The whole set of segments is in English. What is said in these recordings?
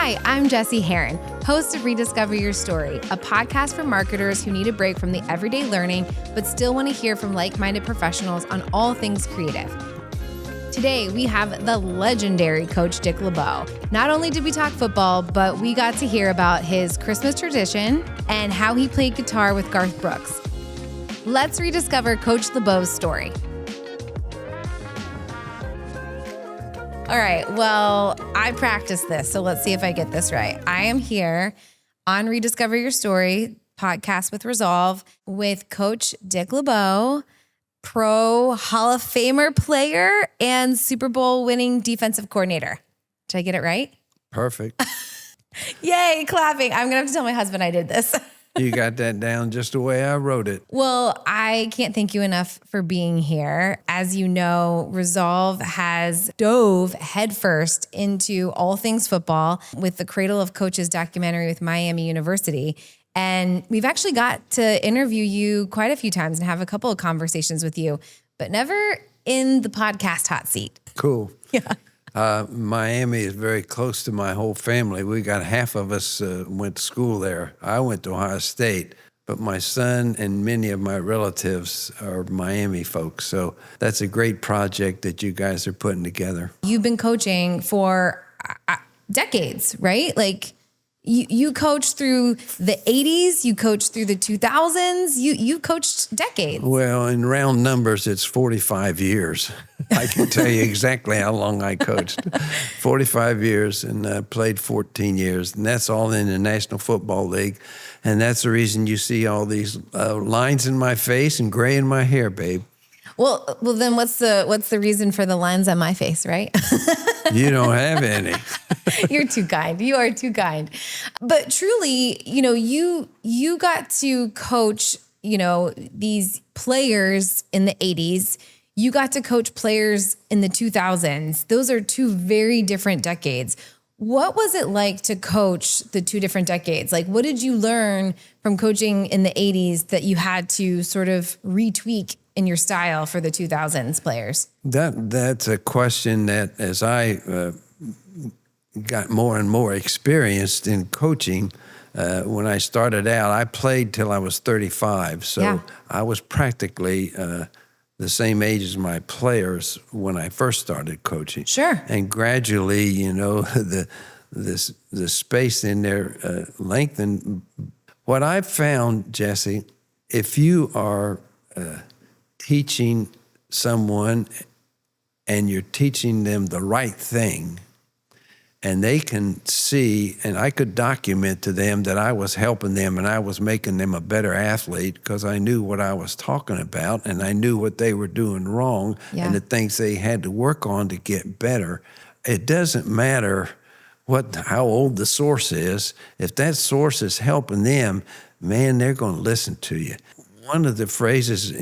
Hi, I'm Jesy Herron, host of Rediscover Your Story, a podcast for marketers who need a break from the everyday learning, but still want to hear from like-minded professionals on all things creative. Today, we have the legendary Coach Dick LeBeau. Not only did we talk football, but we got to hear about his Christmas tradition and how he played guitar with Garth Brooks. Let's rediscover Coach LeBeau's story. All right, well, I practiced this, so let's see if I get this right. I am here on Rediscover Your Story podcast with Resolve with Coach Dick LeBeau, Pro Hall of Famer player and Super Bowl winning defensive coordinator. Did I get it right? Perfect. Yay, clapping. I'm going to have to tell my husband I did this. You got that down just the way I wrote it. Well, I can't thank you enough for being here. As you know, Resolve has dove headfirst into all things football with the Cradle of Coaches documentary with Miami University. And we've actually got to interview you quite a few times and have a couple of conversations with you, but never in the podcast hot seat. Cool. Yeah. Miami is very close to my whole family. We got half of us went to school there. I went to Ohio State, but my son and many of my relatives are Miami folks. So that's a great project that you guys are putting together. You've been coaching for decades, right? Like you coached through the 80s, you coached through the 2000s, you coached decades. Well, in round numbers, it's 45 years. I can tell you exactly how long I coached. 45 years and played 14 years. And that's all in the National Football League. And that's the reason you see all these lines in my face and gray in my hair, babe. Well, then what's the reason for the lines on my face, right? You don't have any. You're too kind. You are too kind. But truly, you got to coach, these players in the 80s. You got to coach players in the 2000s. Those are two very different decades. What was it like to coach the two different decades? Like, what did you learn from coaching in the 80s that you had to sort of retweak in your style for the 2000s players? That's a question that as I got more and more experienced in coaching, when I started out, I played till I was 35. So yeah. I was practically the same age as my players when I first started coaching. Sure. And gradually, the space in there lengthened. What I've found, Jesy, if you are teaching someone and you're teaching them the right thing, and they can see, and I could document to them that I was helping them and I was making them a better athlete because I knew what I was talking about and I knew what they were doing wrong and the things they had to work on to get better. It doesn't matter how old the source is. If that source is helping them, man, they're going to listen to you. One of the phrases,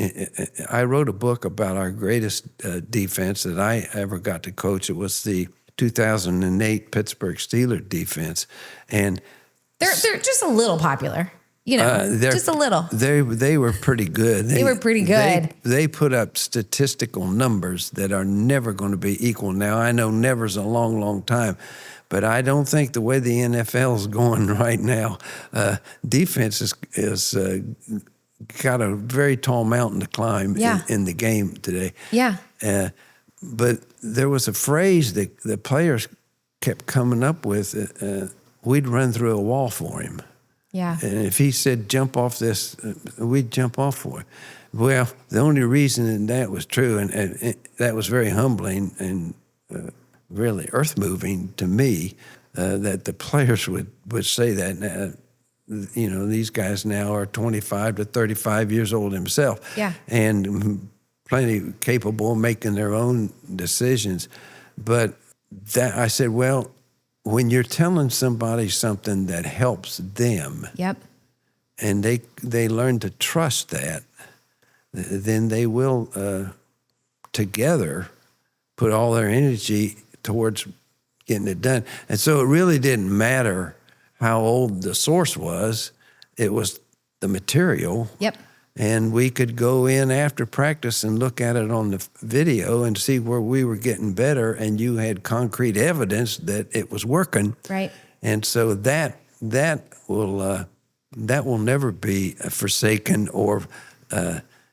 I wrote a book about our greatest defense that I ever got to coach. It was the 2008 Pittsburgh Steelers defense, and they're just a little popular, just a little. They were pretty good. They were pretty good. They put up statistical numbers that are never going to be equal. Now I know never's a long, long time, but I don't think the way the NFL is going right now, defense is got a very tall mountain to climb in the game today. Yeah. But there was a phrase that the players kept coming up with. We'd run through a wall for him. Yeah. And if he said, jump off this, we'd jump off for him. Well, the only reason that was true, and that was very humbling and really earth-moving to me, that the players would say that. These guys now are 25 to 35 years old himself. Yeah. And plenty capable of making their own decisions. But that I said, well, when you're telling somebody something that helps them, yep, and they learn to trust that, then they will together put all their energy towards getting it done. And so it really didn't matter how old the source was. It was the material. Yep. And we could go in after practice and look at it on the video and see where we were getting better, and you had concrete evidence that it was working. Right. And so that will never be forsaken, or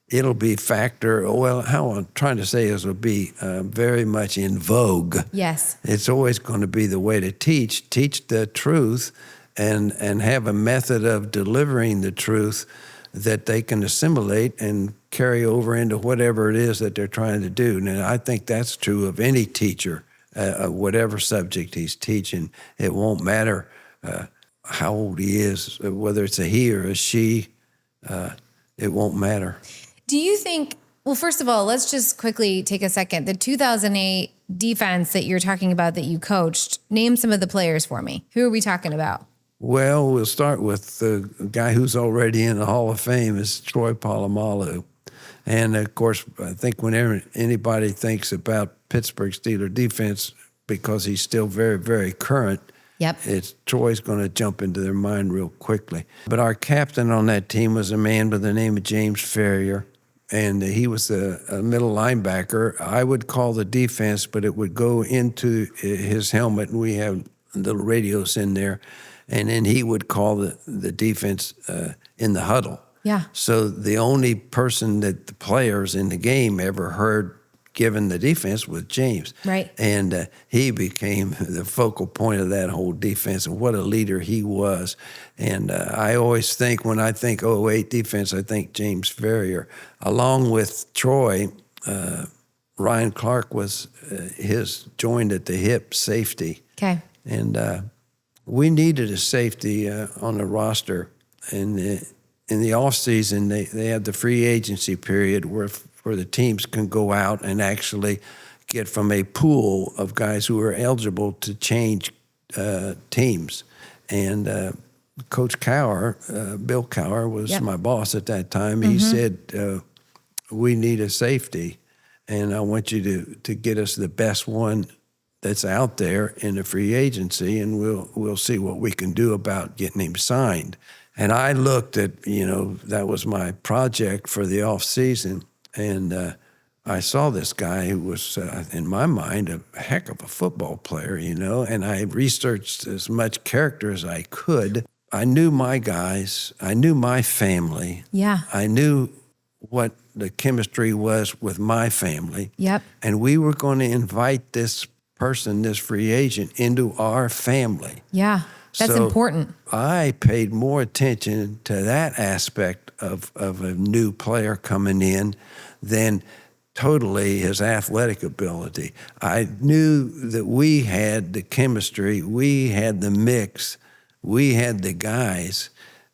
it'll be factor. Well, how I'm trying to say is it'll be very much in vogue. Yes. It's always going to be the way to teach the truth, and have a method of delivering the truth that they can assimilate and carry over into whatever it is that they're trying to do. Now, I think that's true of any teacher, whatever subject he's teaching. It won't matter how old he is, whether it's a he or a she, it won't matter. Do you think, well, first of all, let's just quickly take a second. The 2008 defense that you're talking about that you coached, name some of the players for me. Who are we talking about? Well, we'll start with the guy who's already in the Hall of Fame, is Troy Polamalu. And, of course, I think whenever anybody thinks about Pittsburgh Steelers defense, because he's still very, very current, Yep. Troy's going to jump into their mind real quickly. But our captain on that team was a man by the name of James Ferrier, and he was a middle linebacker. I would call the defense, but it would go into his helmet, and we have little radios in there, and then he would call the defense in the huddle. Yeah. So the only person that the players in the game ever heard given the defense was James. Right. And he became the focal point of that whole defense, and what a leader he was. And I always think, when I think 08 defense, I think James Ferrier. Along with Troy, Ryan Clark was his joined at the hip safety. Okay. And we needed a safety on the roster. And in the offseason, they had the free agency period where the teams can go out and actually get from a pool of guys who are eligible to change teams. And Coach Cower, Bill Cower, was my boss at that time. He said, we need a safety, and I want you to get us the best one that's out there in the free agency, and we'll see what we can do about getting him signed. And I looked at, that was my project for the off season, and I saw this guy who was, in my mind, a heck of a football player, and I researched as much character as I could. I knew my guys. I knew my family. Yeah. I knew what the chemistry was with my family. Yep. And we were going to invite this person, this free agent, into our family. Yeah. That's important. I paid more attention to that aspect of a new player coming in than totally his athletic ability. I knew that we had the chemistry, we had the mix, we had the guys,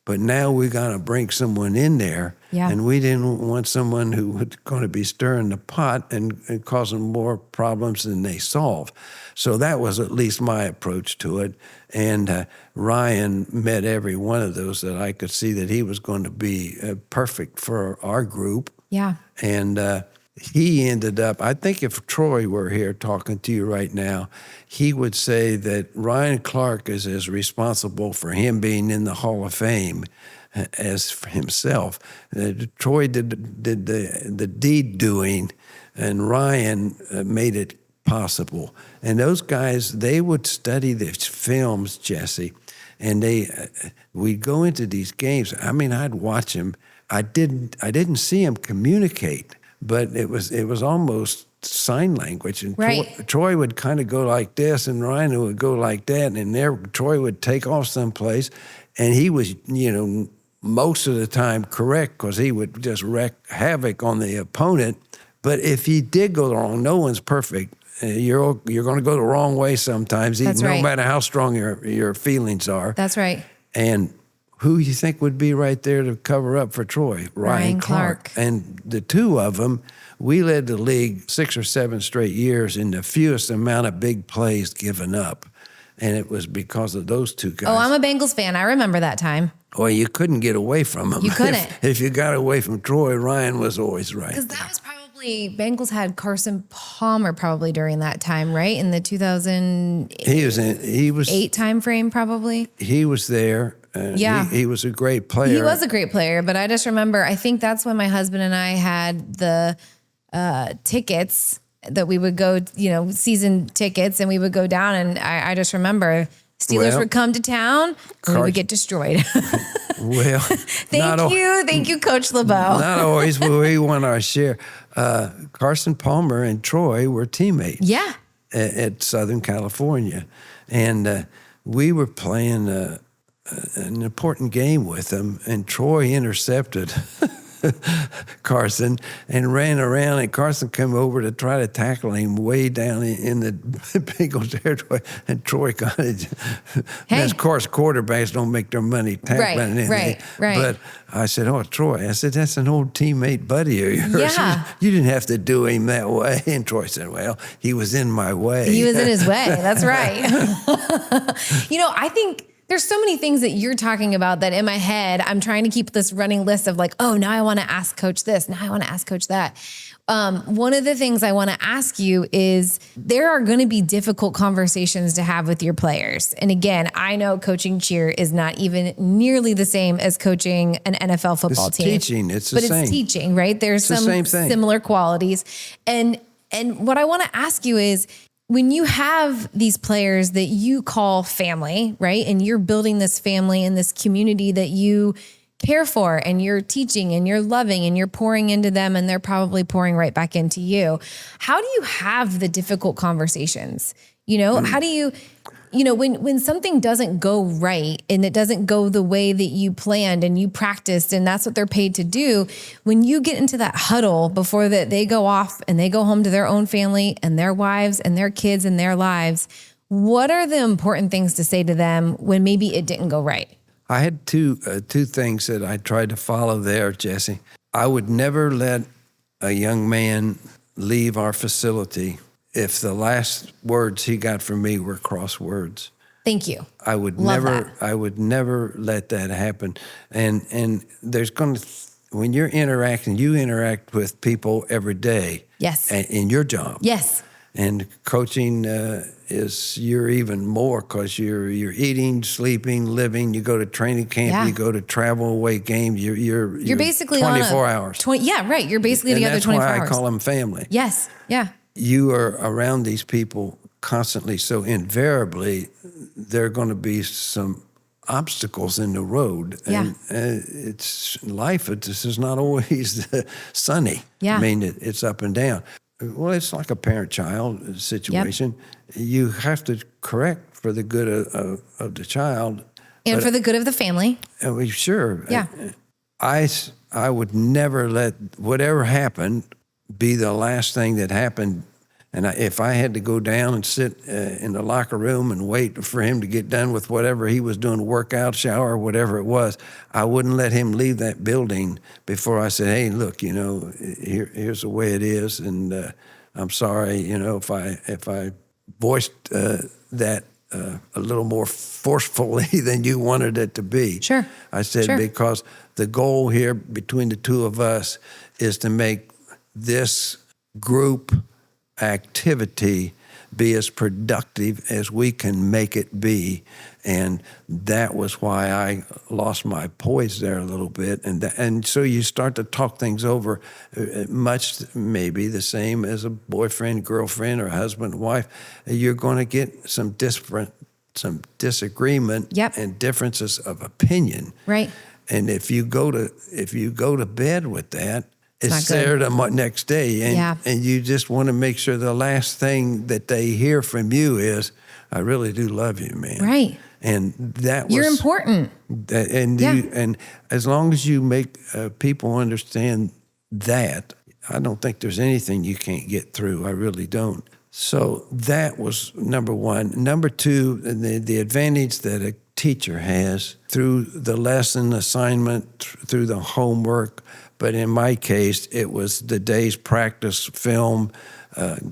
but now we got to bring someone in there, and we didn't want someone who was going to be stirring the pot and causing more problems than they solve. So that was at least my approach to it. And Ryan met every one of those that I could see that he was going to be perfect for our group. Yeah. And he ended up, I think if Troy were here talking to you right now, he would say that Ryan Clark is as responsible for him being in the Hall of Fame as for himself. Troy did the deed doing, and Ryan made it possible. And those guys, they would study the films, Jesy, and we'd go into these games. I mean, I'd watch them. I didn't see them communicate, but it was almost sign language. And right. Troy would kind of go like this, and Ryan would go like that, and Troy would take off someplace, and he was, most of the time correct, because he would just wreak havoc on the opponent. But if he did go wrong, no one's perfect. You're going to go the wrong way sometimes, That's no right. matter how strong your feelings are. That's right. And who you think would be right there to cover up for Troy? Ryan Clark. And the two of them, we led the league 6 or 7 straight years in the fewest amount of big plays given up. And it was because of those two guys. Oh, I'm a Bengals fan. I remember that time. Well, you couldn't get away from them. You couldn't. If you got away from Troy, Ryan was always right. Because that was probably, Bengals had Carson Palmer probably during that time, right? In the 2008 he was time frame, probably. He was there. Yeah. He was a great player. He was a great player, but I just remember, I think that's when my husband and I had the tickets that we would go, season tickets, and we would go down, and I just remember Steelers Well, would come to town, and we would get destroyed. Well, Thank you, Coach LeBeau. Not always, but we won our share. Carson Palmer and Troy were teammates. Yeah. At Southern California, and we were playing an important game with them, and Troy intercepted Carson and ran around, and Carson came over to try to tackle him way down in the Bengals territory, and Troy got it. Hey. Of course, quarterbacks don't make their money tackling anything. Right. But I said, "Oh, Troy," I said, "that's an old teammate buddy of yours. Yeah. You didn't have to do him that way." And Troy said, "Well, he was in my way." He was in his way. That's right. I think there's so many things that you're talking about that in my head, I'm trying to keep this running list of like, oh, now I want to ask coach this. Now I want to ask coach that. One of the things I want to ask you is there are going to be difficult conversations to have with your players. And again, I know coaching cheer is not even nearly the same as coaching an NFL football team. It's teaching. It's the same. But it's teaching, right? There's some similar qualities. And what I want to ask you is, when you have these players that you call family, right? And you're building this family and this community that you care for, and you're teaching and you're loving and you're pouring into them, and they're probably pouring right back into you. How do you have the difficult conversations? How do you, when something doesn't go right and it doesn't go the way that you planned and you practiced and that's what they're paid to do, when you get into that huddle before that they go off and they go home to their own family and their wives and their kids and their lives, what are the important things to say to them when maybe it didn't go right? I had two things that I tried to follow there, Jesy. I would never let a young man leave our facility if the last words he got from me were cross words. Thank you. I would never let that happen. And there's when you're interacting, you interact with people every day. Yes. In your job. Yes. And coaching you're even more, because you're eating, sleeping, living. You go to training camp, you go to travel away games. You're basically 24 hours. You're basically together 24 hours. That's why I call them family. Yes. Yeah. You are around these people constantly, so invariably there are going to be some obstacles in the road. Yeah. And it's life. This is not always sunny. Yeah. I mean, it's up and down. Well, it's like a parent-child situation. Yep. You have to correct for the good of the child. And for the good of the family. Sure. Yeah. I would never let whatever happened be the last thing that happened. And if I had to go down and sit in the locker room and wait for him to get done with whatever he was doing, workout, shower, whatever it was, I wouldn't let him leave that building before I said, "Hey, look, here's the way it is, and I'm sorry, if I voiced that a little more forcefully than you wanted it to be." Sure. I said, because the goal here between the two of us is to make this group activity be as productive as we can make it be. And that was why I lost my poise there a little bit. And so you start to talk things over, much maybe the same as a boyfriend, girlfriend, or husband, wife. You're going to get some disagreement and differences of opinion. Right. And if you go to bed with that, it's there the next day, and you just want to make sure the last thing that they hear from you is, "I really do love you, man." Right. And you're important. And as long as you make people understand that, I don't think there's anything you can't get through. I really don't. So that was number one. Number two, the advantage that a teacher has through the lesson assignment, through the homework. But in my case, it was the day's practice film,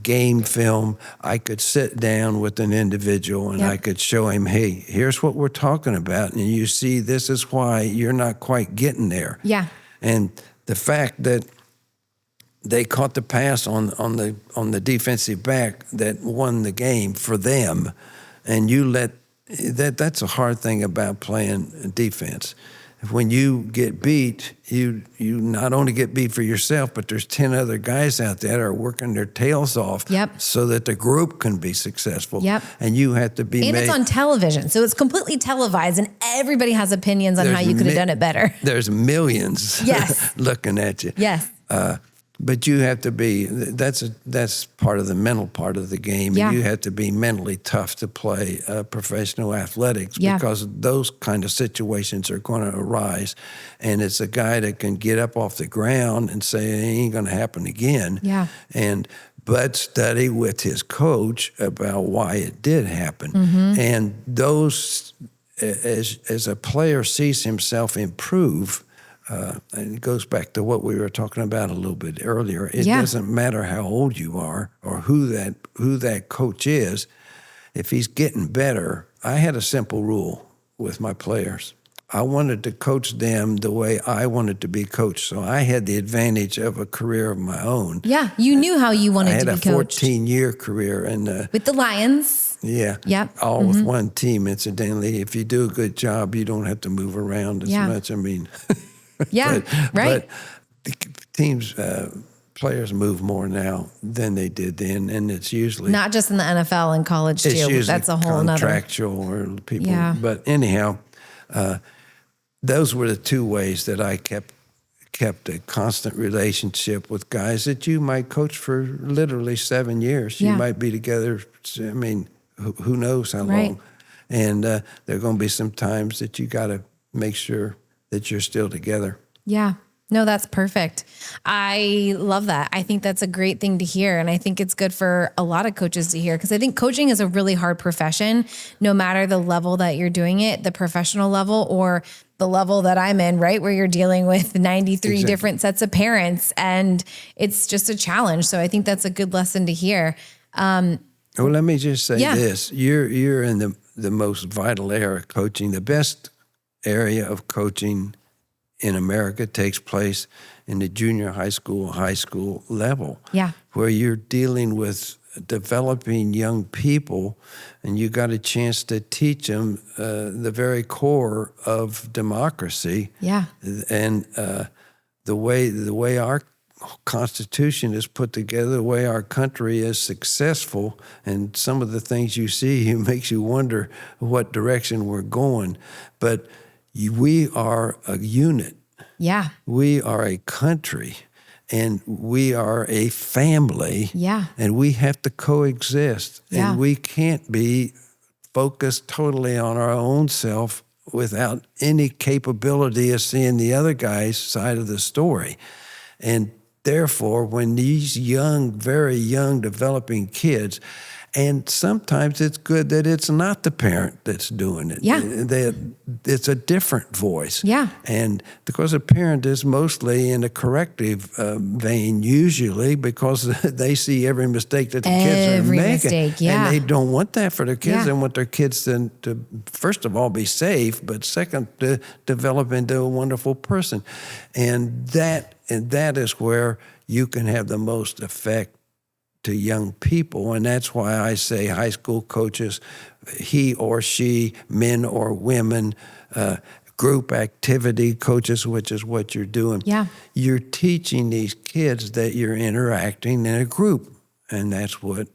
game film. I could sit down with an individual and I could show him, "Hey, here's what we're talking about. And you see, this is why you're not quite getting there." Yeah. And the fact that they caught the pass on the defensive back that won the game for them, and you let that's a hard thing about playing defense. when you get beat, you not only get beat for yourself, but there's 10 other guys out there that are working their tails off so that the group can be successful. And you have to be it's on television. So it's completely televised and everybody has opinions on how you could have done it better. There's millions looking at you. But you have to be, that's part of the mental part of the game. And you have to be mentally tough to play professional athletics because those kind of situations are going to arise. And it's a guy that can get up off the ground and say, it ain't going to happen again. But study with his coach about why it did happen. And those, as a player sees himself improve, and it goes back to what we were talking about a little bit earlier. It doesn't matter how old you are or who that coach is. If he's getting better, I had a simple rule with my players. I wanted to coach them the way I wanted to be coached. So I had the advantage of a career of my own. You knew how you wanted to be coached. I had a 14-year career. With the Lions. All with one team, incidentally. If you do a good job, you don't have to move around as much. I mean... But teams, players move more now than they did then, and it's usually not just in the NFL and college too. That's a whole contractual or people. But anyhow, those were the two ways that I kept a constant relationship with guys that you might coach for literally 7 years. You might be together. I mean, who knows how long? And there are going to be some times that you got to make sure that you're still together. No, that's perfect. I love that. I think that's a great thing to hear. And I think it's good for a lot of coaches to hear because I think coaching is a really hard profession, no matter the level that you're doing it, the professional level or the level that I'm in, right? Where you're dealing with 93 different sets of parents and it's just a challenge. So I think that's a good lesson to hear. Well, let me just say this. You're in the most vital era of coaching. The best area of coaching in America takes place in the junior high school level, where you're dealing with developing young people, and you got a chance to teach them the very core of democracy. And the way our Constitution is put together, the way our country is successful, and some of the things you see, it makes you wonder what direction we're going. But we are a unit. We are a country, and we are a family. And we have to coexist. And we can't be focused totally on our own self without any capability of seeing the other guy's side of the story. And therefore, when these young, very young, developing kids, and sometimes it's good that it's not the parent that's doing it. It's a different voice. And because a parent is mostly in a corrective vein, usually, because they see every mistake that the kids are making. And they don't want that for their kids. They want their kids to, first of all, be safe, but second, to develop into a wonderful person. And that is where you can have the most effect to young people. And that's why I say high school coaches, he or she, men or women, group activity coaches, which is what you're doing. You're teaching these kids that you're interacting in a group. And that's what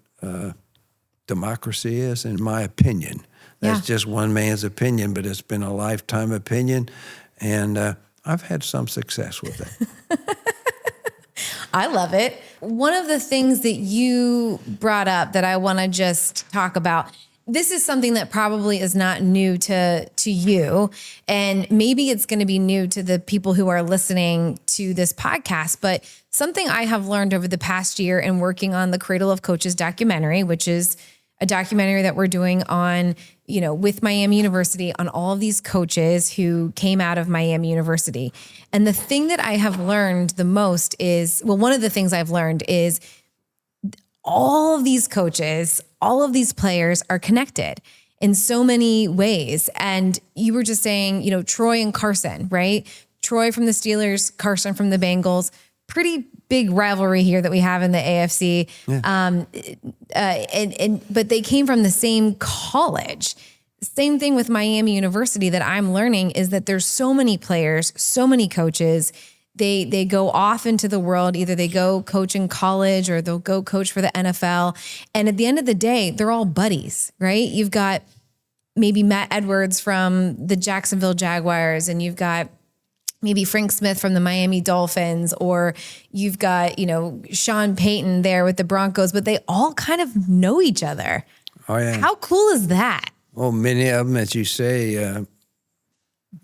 democracy is, in my opinion. That's just one man's opinion, but it's been a lifetime opinion. And I've had some success with it. I love it. One of the things that you brought up that I want to just talk about, this is something that probably is not new to you, and maybe it's going to be new to the people who are listening to this podcast, but something I have learned over the past year in working on the Cradle of Coaches documentary, which is a documentary that we're doing on, with Miami University on all of these coaches who came out of Miami University. And the thing that I have learned the most is, one of the things I've learned is all of these coaches, all of these players are connected in so many ways. And you were just saying, Troy and Carson, right? Troy from the Steelers, Carson from the Bengals, pretty big rivalry here that we have in the AFC. But they came from the same college. same thing with Miami University that I'm learning is that there's so many players, so many coaches. They go off into the world. Either they go coach in college or they'll go coach for the NFL. And at the end of the day, they're all buddies, right? You've got maybe Matt Edwards from the Jacksonville Jaguars, and you've got maybe Frank Smith from the Miami Dolphins, or you've got, Sean Payton there with the Broncos, but they all kind of know each other. Oh, yeah. How cool is that? Well, many of them, as you say,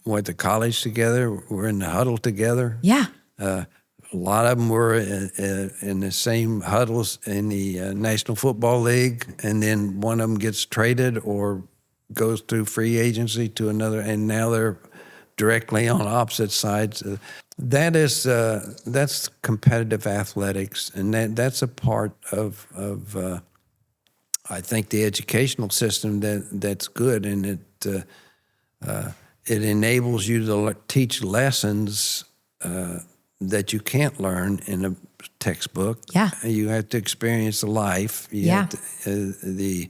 went to college together, were in the huddle together. Yeah. A lot of them were in the same huddles in the National Football League, and then one of them gets traded or goes through free agency to another, and now they're directly on opposite sides. That's competitive athletics, and that's a part of I think the educational system that's good, and it enables you to teach lessons that you can't learn in a textbook. Yeah, you have to experience life. You have to,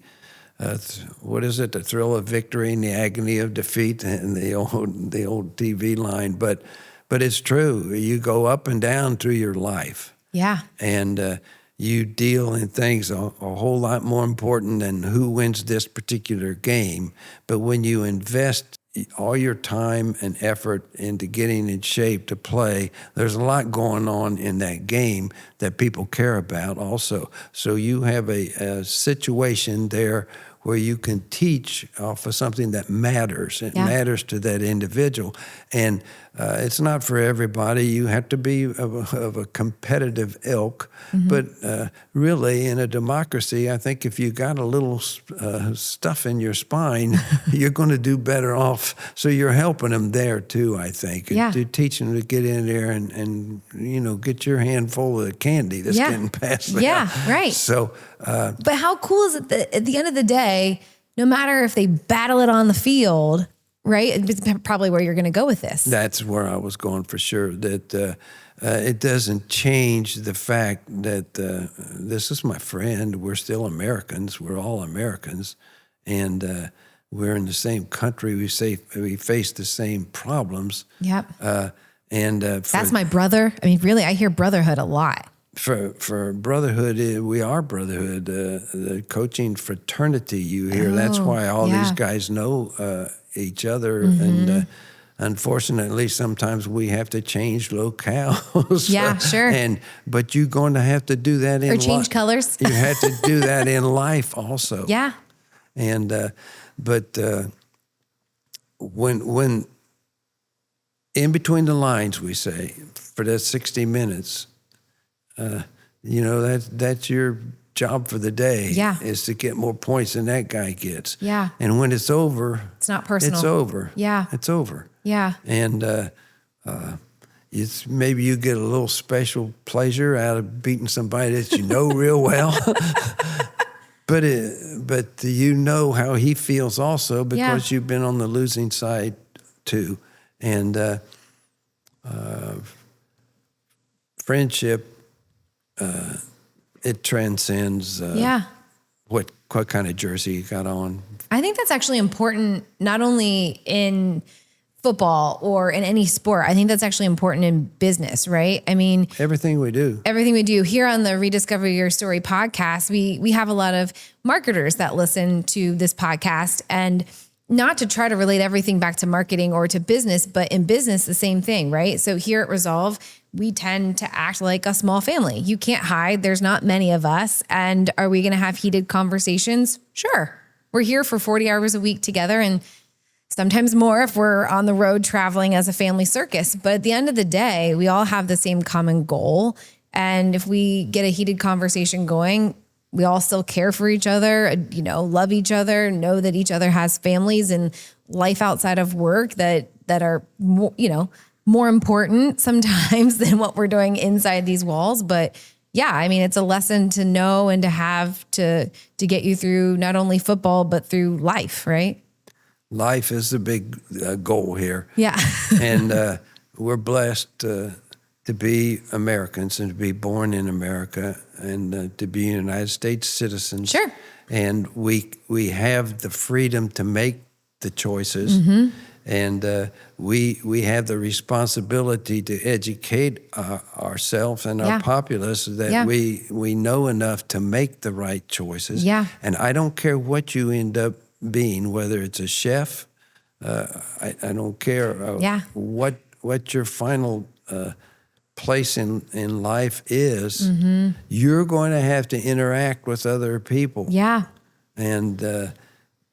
what is it? The thrill of victory and the agony of defeat, and the old TV line. But it's true. You go up and down through your life. Yeah, and you deal in things a whole lot more important than who wins this particular game. But when you invest all your time and effort into getting in shape to play, there's a lot going on in that game that people care about also. So you have a situation there where you can teach off of something that matters. It matters to that individual. And it's not for everybody. You have to be of a competitive ilk. Mm-hmm. But really, in a democracy, I think if you got a little stuff in your spine, you're going to do better off. So you're helping them there, too, I think. Yeah. To teach them to get in there and get your hand full of the candy that's getting passed out. Yeah, right. So, but how cool is it that at the end of the day, no matter if they battle it on the field, right? It's probably where you're going to go with this. That's where I was going for sure. That it doesn't change the fact that this is my friend. We're still Americans. We're all Americans, and we're in the same country. We face the same problems. Yep. That's my brother. I mean, really, I hear brotherhood a lot. For brotherhood, we are brotherhood. The coaching fraternity you hear, that's why all these guys know each other. Mm-hmm. And unfortunately, sometimes we have to change locales. Yeah, sure. But you're going to have to do that in life. Or change colors. You have to do that in life also. Yeah. And but when in between the lines, we say, for that 60 minutes, that's your job for the day. Yeah. Is to get more points than that guy gets. Yeah. And when it's over, it's not personal. It's over. Yeah. It's over. Yeah. And it's maybe you get a little special pleasure out of beating somebody that you know real well. But you know how he feels also because you've been on the losing side too. And friendship, it transcends what kind of jersey you got on. I think that's actually important, not only in football or in any sport. I think that's actually important in business, right? I mean, everything we do here on the Rediscover Your Story podcast, we have a lot of marketers that listen to this podcast, and not to try to relate everything back to marketing or to business, but in business, the same thing, right? So here at Resolve, we tend to act like a small family. You can't hide. There's not many of us. And are we going to have heated conversations? Sure. We're here for 40 hours a week together, and sometimes more if we're on the road traveling as a family circus. But at the end of the day, we all have the same common goal. And if we get a heated conversation going, we all still care for each other, love each other, know that each other has families and life outside of work that are, more important sometimes than what we're doing inside these walls. But yeah, I mean, it's a lesson to know and to have to get you through not only football, but through life, right? Life is the big goal here. Yeah. And we're blessed to be Americans and to be born in America and to be United States citizens. Sure. And we have the freedom to make the choices. And we have the responsibility to educate ourselves and our populace that we know enough to make the right choices. Yeah. And I don't care what you end up being, whether it's a chef, I don't care what your final place in life is. You're going to have to interact with other people. Yeah. And the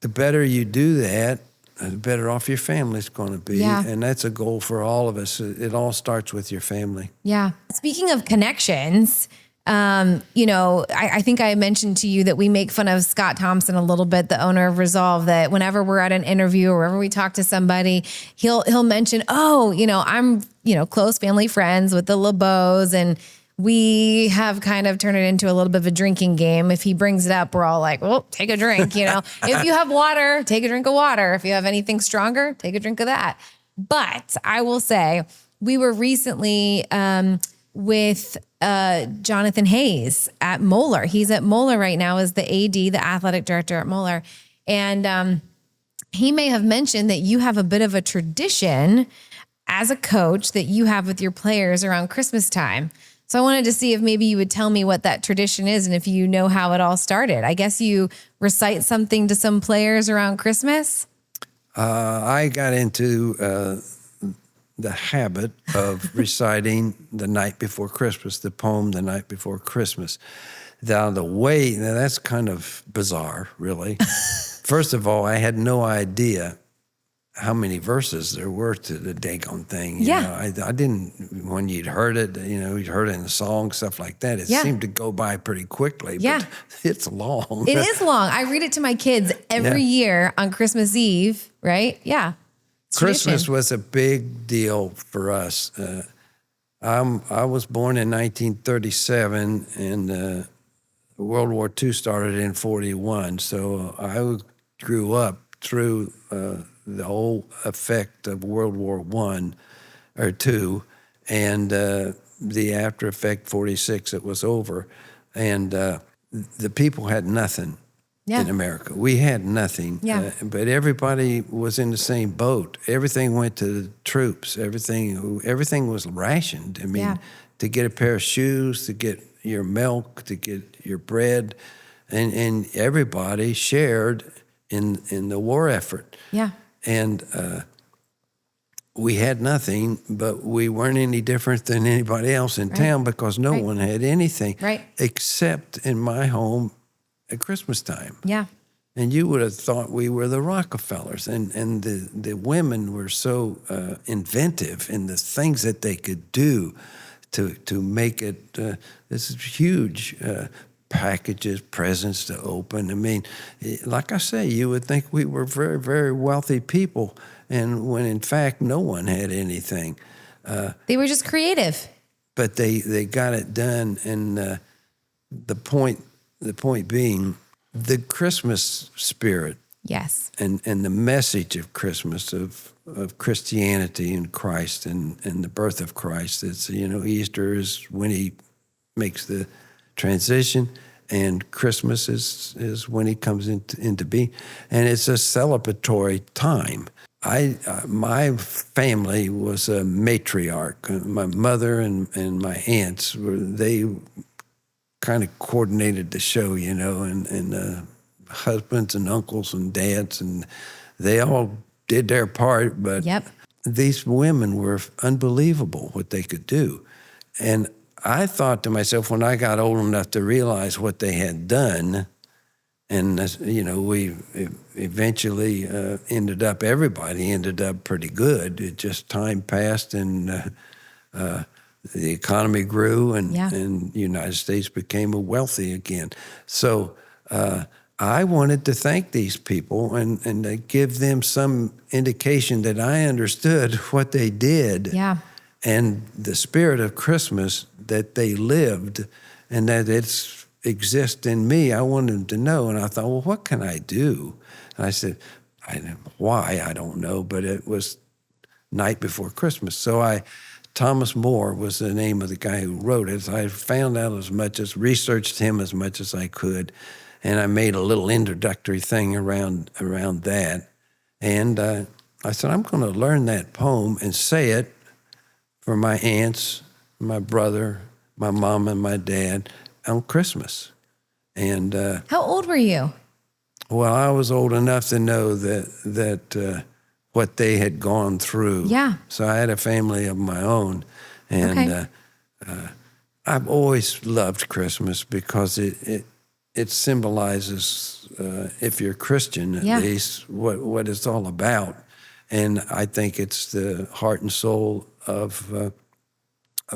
better you do that, the better off your family's going to be. Yeah. And that's a goal for all of us. It all starts with your family. Yeah. Speaking of connections, I think I mentioned to you that we make fun of Scott Thompson a little bit, the owner of Resolve, that whenever we're at an interview or wherever we talk to somebody, he'll mention, I'm, close family friends with the LeBeaus, and we have kind of turned it into a little bit of a drinking game. If he brings it up, we're all like, well, take a drink, If you have water, take a drink of water. If you have anything stronger, take a drink of that. But I will say, we were recently with Jonathan Hayes at Moeller. He's at Moeller right now as the AD, the athletic director at Moeller. And he may have mentioned that you have a bit of a tradition as a coach that you have with your players around Christmas time. So I wanted to see if maybe you would tell me what that tradition is and if you know how it all started. I guess you recite something to some players around Christmas? I got into the habit of reciting the night before Christmas, the poem The Night Before Christmas. Now, that's kind of bizarre, really. First of all, I had no idea how many verses there were to the daggone thing. I didn't, when you'd heard it, you'd heard it in the song, stuff like that. It seemed to go by pretty quickly, but it's long. It is long. I read it to my kids every year on Christmas Eve, right? Yeah. Christmas was a big deal for us. I was born in 1937, and World War II started in 41. So I grew up through the whole effect of World War I or II, and the after effect, 46, it was over. And the people had nothing in America. We had nothing, but everybody was in the same boat. Everything went to the troops. Everything was rationed. I mean, to get a pair of shoes, to get your milk, to get your bread, and everybody shared in the war effort. Yeah. And we had nothing, but we weren't any different than anybody else in town because no one had anything except in my home at Christmas time. Yeah. And you would have thought we were the Rockefellers. And the women were so inventive in the things that they could do to make it this huge packages, presents to open. I mean, like I say, you would think we were very, very wealthy people, and when in fact no one had anything. They were just creative. But they got it done, and the point being, the Christmas spirit. Yes. And the message of Christmas, of Christianity and Christ and the birth of Christ. It's, Easter is when he makes the transition, and Christmas is when he comes into being. And it's a celebratory time. My family was a matriarch. My mother and my aunts, they kind of coordinated the show, and husbands and uncles and dads, and they all did their part, but these women were unbelievable what they could do. And I thought to myself, when I got old enough to realize what they had done, and we eventually everybody ended up pretty good. It just time passed, and the economy grew, and the United States became wealthy again. So I wanted to thank these people and to give them some indication that I understood what they did. Yeah. And the spirit of Christmas that they lived, and that it exists in me. I wanted them to know. And I thought, well, what can I do? And I said, why? I don't know, but it was night before Christmas. So Thomas More was the name of the guy who wrote it. So I found out researched him as much as I could. And I made a little introductory thing around that. And I said, I'm going to learn that poem and say it for my aunts, my brother, my mom, and my dad on Christmas. And How old were you? well, I was old enough to know that what they had gone through. Yeah. So I had a family of my own, and I've always loved Christmas because it symbolizes, if you're Christian at least, what it's all about. And I think it's the heart and soul of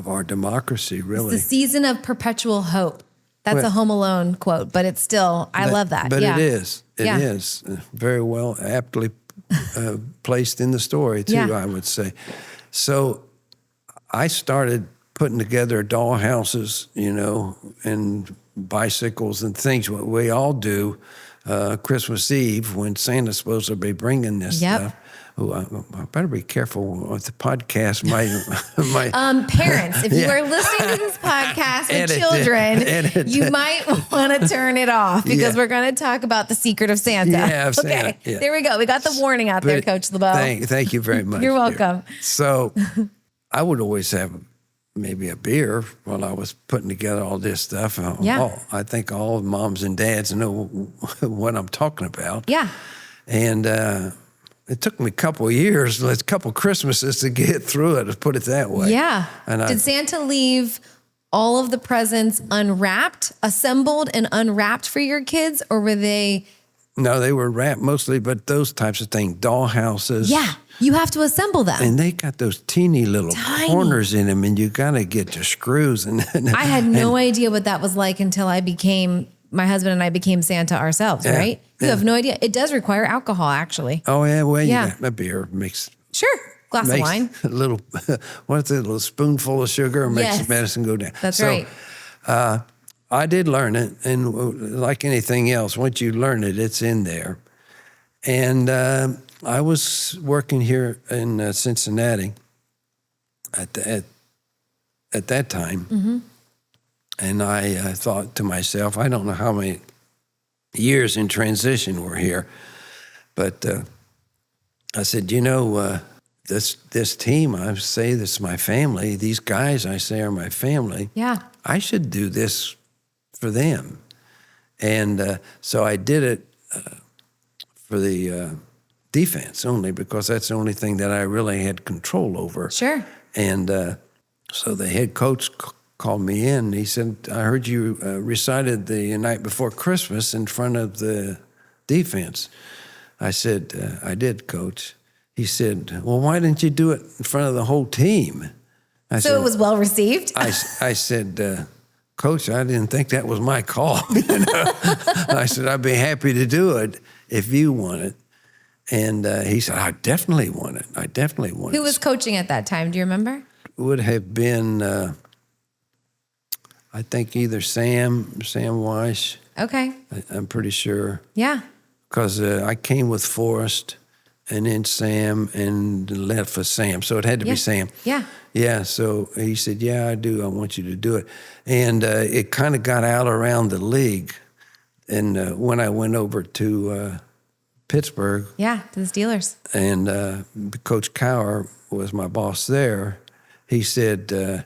our democracy, really. It's the season of perpetual hope. That's a Home Alone quote, but it's still, I love that. But yeah. it is. It is very well, aptly placed in the story, too, I would say. So I started putting together dollhouses, and bicycles and things, what we all do Christmas Eve when Santa's supposed to be bringing this stuff. Oh, I better be careful with the podcast. My parents, if you are listening to this podcast with children, you might want to turn it off because we're going to talk about the secret of Santa. Yeah, okay, Santa, there we go. We got the warning out there, Coach LeBeau. Thank you very much. You're welcome. So I would always have maybe a beer while I was putting together all this stuff. I think all moms and dads know what I'm talking about. Yeah. And it took me a couple of years, a couple of Christmases to get through it, to put it that way. Yeah. And Did Santa leave all of the presents unwrapped, assembled and unwrapped for your kids, or were they? No, they were wrapped mostly, but those types of things, doll houses. Yeah, you have to assemble them. And they got those teeny little corners in them, and you got to get your screws. I had no idea what that was like until my husband and I became Santa ourselves, right? You have no idea. It does require alcohol, actually. Oh, yeah. Well, you got a beer makes. Sure. Glass of wine. A little, what's it, a little spoonful of sugar makes the medicine go down. That's right. I did learn it. And like anything else, once you learn it, it's in there. And I was working here in Cincinnati at that time. Mm-hmm. And I thought to myself, I don't know how many years in transition were here, but I said, this team, I say this is my family. These guys, I say, are my family. Yeah. I should do this for them. And so I did it for the defense only because that's the only thing that I really had control over. Sure. And so the head coach called me in, and he said, I heard you recited the night before Christmas in front of the defense. I said, I did, Coach. He said, well, why didn't you do it in front of the whole team? I said, it was well received? I said, Coach, I didn't think that was my call. I said, I'd be happy to do it if you want it. And he said, I definitely want it. I definitely want it. Who was coaching at that time? Do you remember? It would have been... I think either Sam Weiss. Okay. I'm pretty sure. Yeah. Because I came with Forrest and then Sam and left for Sam. So it had to be Sam. Yeah. Yeah. So he said, yeah, I do. I want you to do it. And it kind of got out around the league. And when I went over to Pittsburgh. Yeah, to the Steelers. And Coach Cower was my boss there. He said,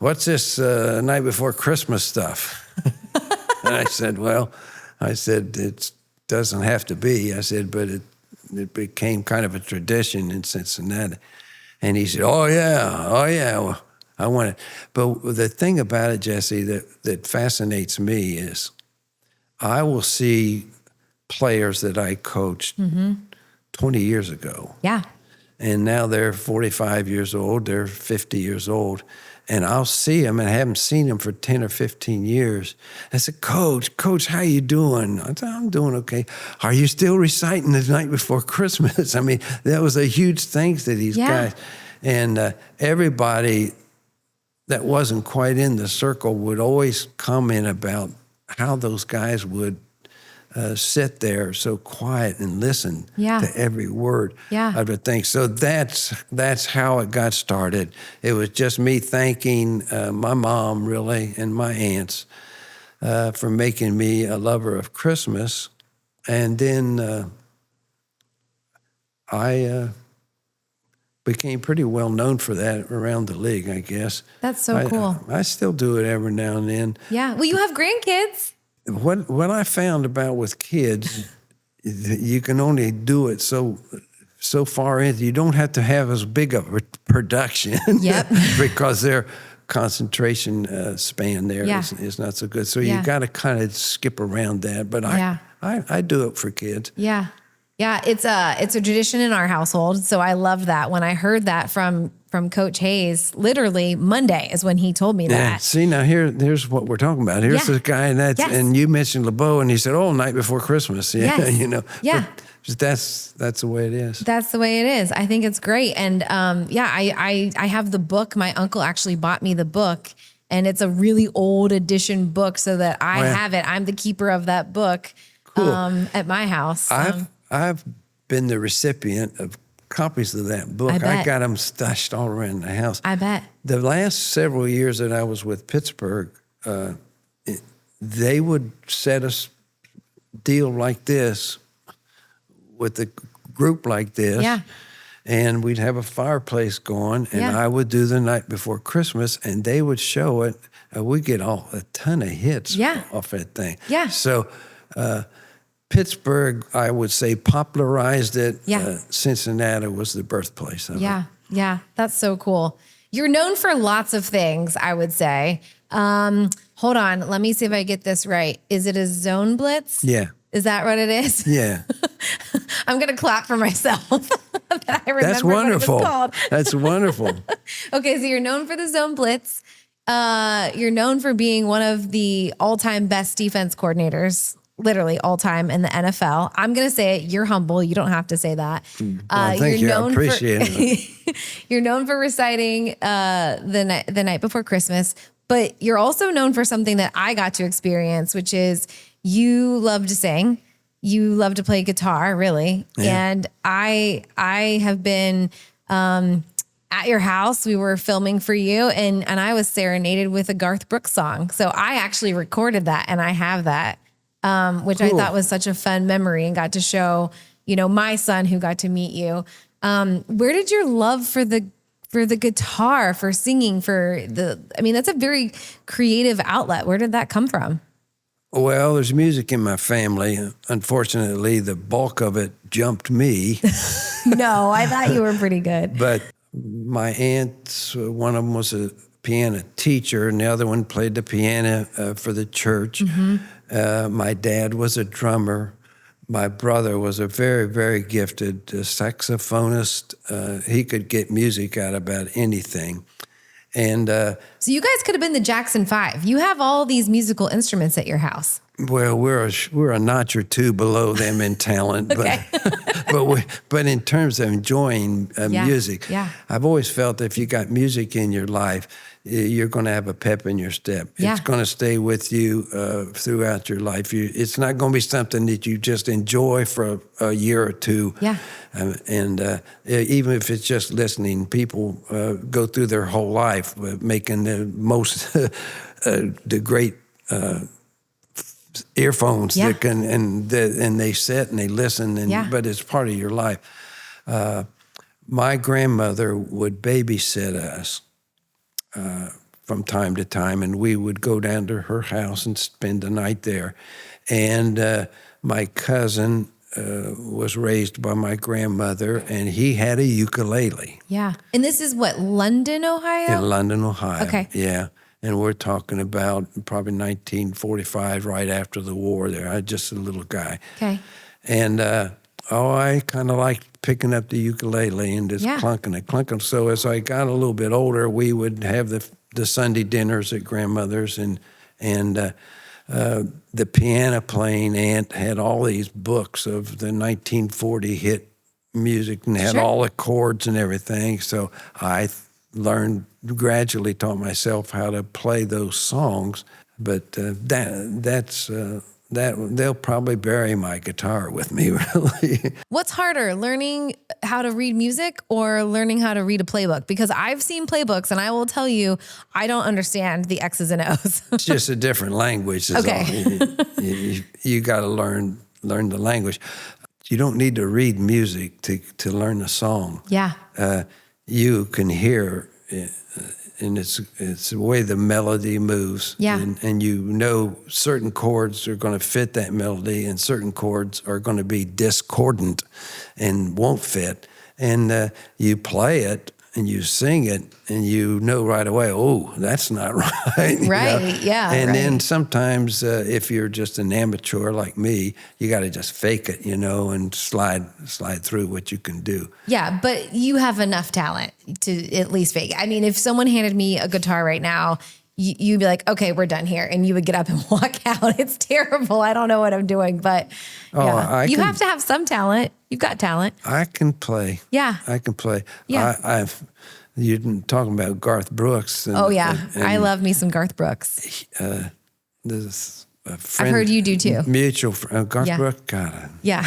what's this night before Christmas stuff? And I said, it doesn't have to be. I said, but it became kind of a tradition in Cincinnati. And he said, oh, yeah, well, I want it. But the thing about it, Jesy, that fascinates me is I will see players that I coached 20 years ago. Yeah. And now they're 45 years old, they're 50 years old. And I'll see them, and I haven't seen them for 10 or 15 years. I said, Coach, how you doing? I said, I'm doing okay. Are you still reciting the night before Christmas? I mean, that was a huge thanks to these guys. And everybody that wasn't quite in the circle would always comment about how those guys would sit there so quiet and listen to every word of the thing. So that's how it got started. It was just me thanking my mom, really, and my aunts for making me a lover of Christmas. And then I became pretty well known for that around the league, I guess. That's so cool. I still do it every now and then. Yeah. Well, you have grandkids. What I found about with kids, you can only do it so far in. You don't have to have as big of a production. Yep. Because their concentration span there is not so good. So you got to kind of skip around that. But I do it for kids. Yeah. Yeah, it's a tradition in our household. So I love that. When I heard that from Coach Hayes, literally Monday is when he told me that. Yeah. See, now here's what we're talking about. Here's this guy, and you mentioned LeBeau, and he said, "Oh, night before Christmas." Yeah, yes. Yeah. But that's the way it is. That's the way it is. I think it's great. And I have the book. My uncle actually bought me the book, and it's a really old edition book, so that I have it. I'm the keeper of that book. Cool. At my house. I've been the recipient of copies of that book. I got them stashed all around the house. I bet. The last several years that I was with Pittsburgh, they would set us deal like this with a group like this. Yeah. And we'd have a fireplace going, and I would do the night before Christmas, and they would show it. We'd get a ton of hits off that thing. Yeah. So Pittsburgh, I would say, popularized it. Yeah. Cincinnati was the birthplace of it. Yeah. That's so cool. You're known for lots of things, I would say. Hold on. Let me see if I get this right. Is it a zone blitz? Yeah. Is that what it is? Yeah. I'm going to clap for myself that I remember That's wonderful. what it was called. That's wonderful. Okay, so you're known for the zone blitz. You're known for being one of the all-time best defense coordinators, literally all time in the NFL. I'm going to say it. You're humble. You don't have to say that. Thank you. I appreciate it. You're known for reciting the night before Christmas, but you're also known for something that I got to experience, which is you love to sing. You love to play guitar, really. Yeah. And I have been at your house. We were filming for you, and I was serenaded with a Garth Brooks song. So I actually recorded that, and I have that. Which cool. I thought was such a fun memory, and got to show, my son who got to meet you. Where did your love for the guitar, for singing, that's a very creative outlet. Where did that come from? Well, there's music in my family. Unfortunately, the bulk of it jumped me. No, I thought you were pretty good. But my aunts, one of them was a piano teacher, and the other one played the piano for the church. Mm-hmm. My dad was a drummer. My brother was a very, very gifted saxophonist. He could get music out of about anything. And so you guys could have been the Jackson 5. You have all these musical instruments at your house. Well, we're a notch or two below them in talent, okay. but in terms of enjoying music, I've always felt that if you got music in your life, you're going to have a pep in your step. Yeah. It's going to stay with you throughout your life. It's not going to be something that you just enjoy for a year or two. Yeah. And even if it's just listening, people go through their whole life making the most, the great earphones that can, and they sit and they listen, but it's part of your life. My grandmother would babysit us from time to time, and we would go down to her house and spend the night there. And my cousin was raised by my grandmother, and he had a ukulele. Yeah. And this is what, London, Ohio? In London, Ohio. Okay. Yeah. And we're talking about probably 1945, right after the war there. I was just a little guy. Okay. And I kind of liked picking up the ukulele and just clunking. So as I got a little bit older, we would have the Sunday dinners at grandmother's, and the piano playing aunt had all these books of the 1940 hit music and had all the chords and everything. So I gradually taught myself how to play those songs. But they'll probably bury my guitar with me, really. What's harder, learning how to read music or learning how to read a playbook? Because I've seen playbooks, and I will tell you, I don't understand the X's and O's. It's just a different language. Okay. You got to learn the language. you don't need to read music to learn a song. Yeah. You can hear, and it's the way the melody moves. Yeah. And you know certain chords are going to fit that melody, and certain chords are going to be discordant and won't fit. And you play it and you sing it, and you know right away, oh, that's not right. Right, yeah. And right. then sometimes if you're just an amateur like me, you got to just fake it, and slide through what you can do. Yeah, but you have enough talent to at least fake it. I mean, if someone handed me a guitar right now, you'd be like, okay, we're done here. And you would get up and walk out. It's terrible. I don't know what I'm doing, but you have to have some talent. You've got talent. I can play. Yeah. I can play. Yeah. You're talking about Garth Brooks. And, I love me some Garth Brooks. There's a friend. I've heard you do too. Mutual friend. Garth Brooks, God. Yeah.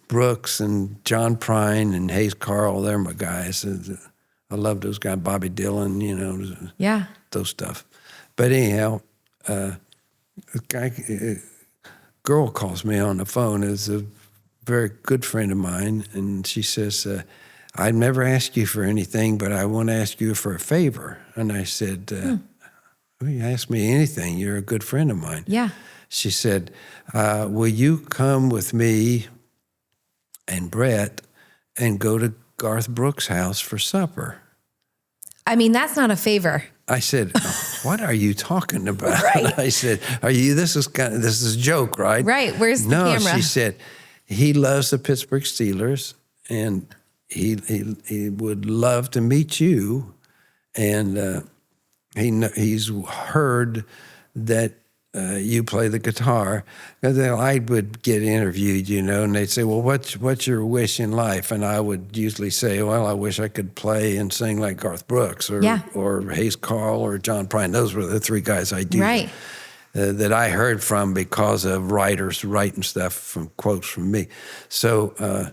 Brooks and John Prine and Hayes Carl, they're my guys. I love those guys. Bobby Dylan, Yeah. those stuff. But anyhow, a girl calls me on the phone. Is a very good friend of mine, and she says, I'd never asked you for anything, but I want to ask you for a favor. And I said, you ask me anything. You're a good friend of mine. Yeah. She said, will you come with me and Brett and go to Garth Brooks' house for supper? I mean, that's not a favor. I said, what are you talking about? Right. I said, this is a joke, right? Right. Where's the camera? No, she said, he loves the Pittsburgh Steelers, and he would love to meet you, and he's heard that you play the guitar. Because I would get interviewed, and they'd say, well, what's your wish in life? And I would usually say, well, I wish I could play and sing like Garth Brooks or Hayes Carl or John Prine. Those were the three guys I do. Right. That I heard from because of writers writing stuff from quotes from me. So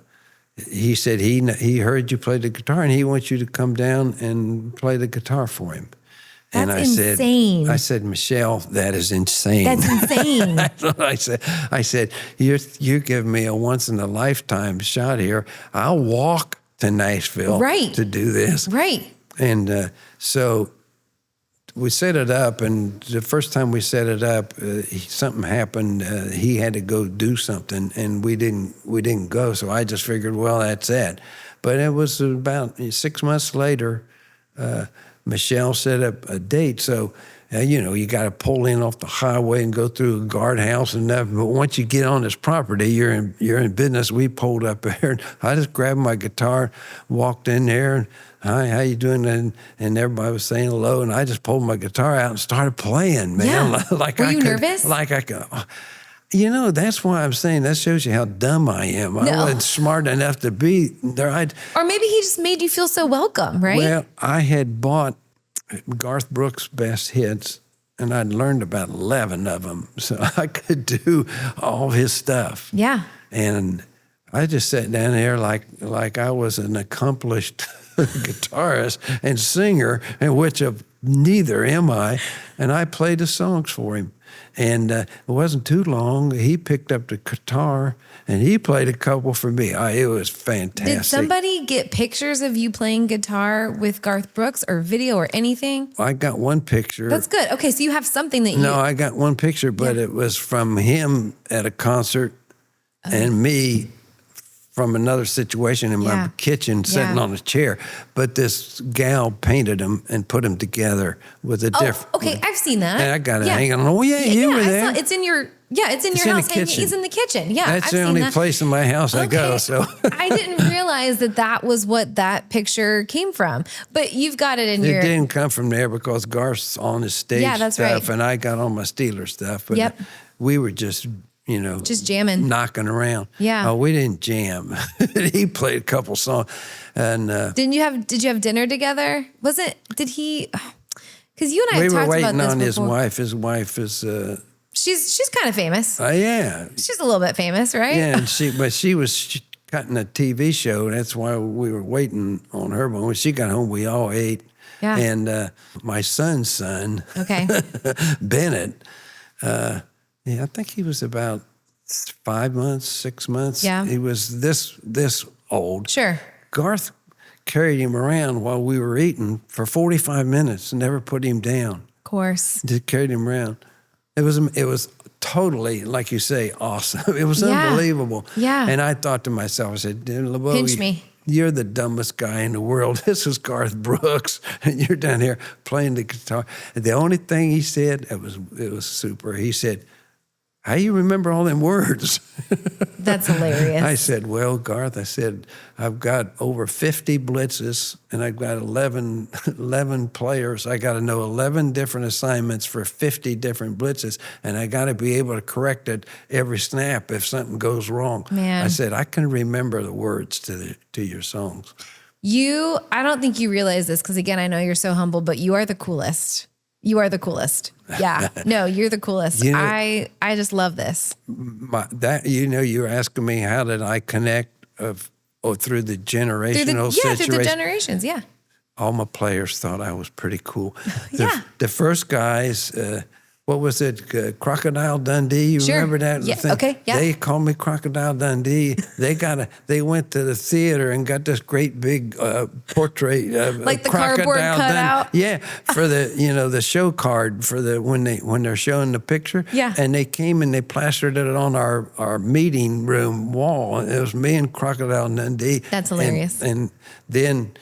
he said he heard you play the guitar, and he wants you to come down and play the guitar for him. And That's insane. I said, Michelle, that is insane. That's insane. That's what I said. I said, you're giving me a once-in-a-lifetime shot here. I'll walk to Nashville to do this. Right. And so we set it up, and the first time we set it up, something happened. He had to go do something, and we didn't go. So I just figured, well, that's it. But it was about 6 months later. Michelle set up a date, so you got to pull in off the highway and go through a guardhouse and that. But once you get on this property, you're in business. We pulled up there, and I just grabbed my guitar, walked in there, and hi, how you doing? And everybody was saying hello, and I just pulled my guitar out and started playing, man. Yeah. Were you nervous? Like I could. That's why I'm saying that shows you how dumb I am. I wasn't smart enough to be there. Or maybe he just made you feel so welcome, right? Well, I had bought Garth Brooks' best hits, and I'd learned about 11 of them, so I could do all his stuff. Yeah. And I just sat down there like I was an accomplished guitarist and singer, in which of neither am I, and I played the songs for him. And it wasn't too long. He picked up the guitar, and he played a couple for me. It was fantastic. Did somebody get pictures of you playing guitar with Garth Brooks or video or anything? I got one picture. That's good. Okay, so you have something that you... No, I got one picture, but it was from him at a concert and me from another situation in my kitchen sitting on a chair. But this gal painted them and put them together with a different... okay, I've seen that. And I got it hanging on. Oh, you were there. It's in your... Yeah, it's in your house. He's in the kitchen. Yeah, that's the only place in my house I go. So I didn't realize that was what that picture came from. But you've got it in your... It didn't come from there because Garth's on his stage that's stuff, right. and I got on my Steelers stuff. But we were just... just jamming, knocking around. Yeah. Oh, we didn't jam. He played a couple songs, and did you have dinner together? Did he? Because you and I we have were talked waiting about this on his before. wife. His wife is. She's kind of famous. Yeah. She's a little bit famous, right? Yeah, and she was cutting a TV show. That's why we were waiting on her. But when she got home, we all ate. Yeah. And my son's son, okay, Bennett. I think he was about 5 months, 6 months. Yeah. He was this old. Sure. Garth carried him around while we were eating for 45 minutes and never put him down. Of course. Just carried him around. It was totally, like you say, awesome. It was unbelievable. Yeah. And I thought to myself, I said, Dick LeBeau, Pinch me. You're the dumbest guy in the world. This is Garth Brooks, and you're down here playing the guitar. And the only thing he said, it was super. He said, how you remember all them words? That's hilarious. I said, well, Garth, I said, I've got over 50 blitzes, and I've got 11 players. I got to know 11 different assignments for 50 different blitzes, and I got to be able to correct it every snap if something goes wrong. Man. I said, I can remember the words to your songs. I don't think you realize this because, again, I know you're so humble, but you are the coolest. You are the coolest. Yeah. No, you're the coolest. You know, I just love this. You're asking me how did I connect through the generational situation. Through the generations, yeah. All my players thought I was pretty cool. Yeah. The first guys, what was it? Crocodile Dundee. You remember that? Yeah. Thing? Okay. Yeah. They called me Crocodile Dundee. They went to the theater and got this great big portrait of like the Crocodile cardboard cutout. Yeah, for the show card for when they're showing the picture. Yeah. And they came and they plastered it on our meeting room wall. It was me and Crocodile Dundee. That's hilarious. And then.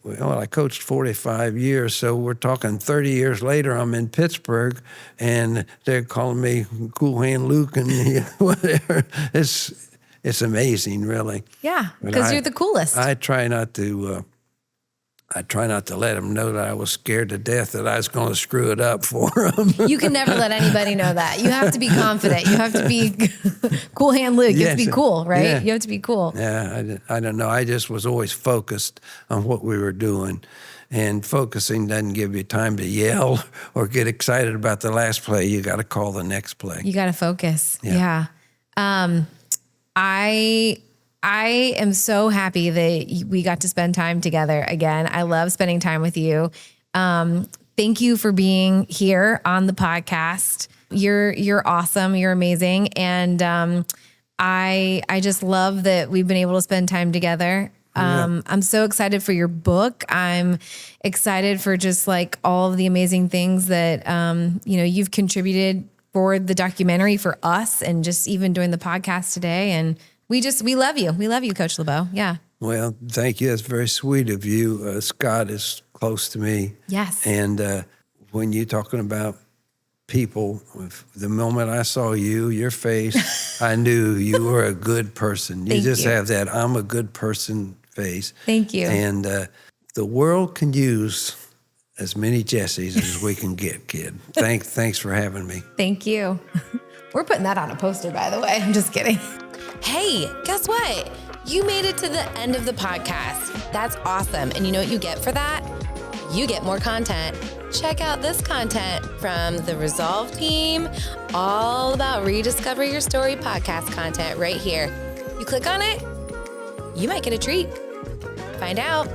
Well, I coached 45 years, so we're talking 30 years later. I'm in Pittsburgh, and they're calling me Cool Hand Luke and whatever. It's amazing, really. Yeah, because you're the coolest. I try not to let them know that I was scared to death that I was going to screw it up for them. You can never let anybody know that. You have to be confident. You have to be Cool Hand Luke. You have to be cool, right? Yeah. You have to be cool. Yeah, I don't know. I just was always focused on what we were doing. And focusing doesn't give you time to yell or get excited about the last play. You got to call the next play. You got to focus. Yeah. I am so happy that we got to spend time together again. I love spending time with you. Thank you for being here on the podcast. You're awesome. You're amazing. And I just love that we've been able to spend time together. I'm so excited for your book. I'm excited for just like all of the amazing things that, you've contributed for the documentary for us and just even doing the podcast today. And we love you. We love you, Coach LeBeau. Yeah. Well, thank you. That's very sweet of you. Scott is close to me. Yes. And when you're talking about people, the moment I saw your face, I knew you were a good person. You just have that I'm a good person face. Thank you. And the world can use as many Jessys as we can get, kid. Thanks for having me. Thank you. We're putting that on a poster, by the way. I'm just kidding. Hey, guess what? You made it to the end of the podcast. That's awesome. And you know what you get for that? You get more content. Check out this content from the Resolve team, all about Rediscover Your Story podcast content right here. You click on it, you might get a treat. Find out.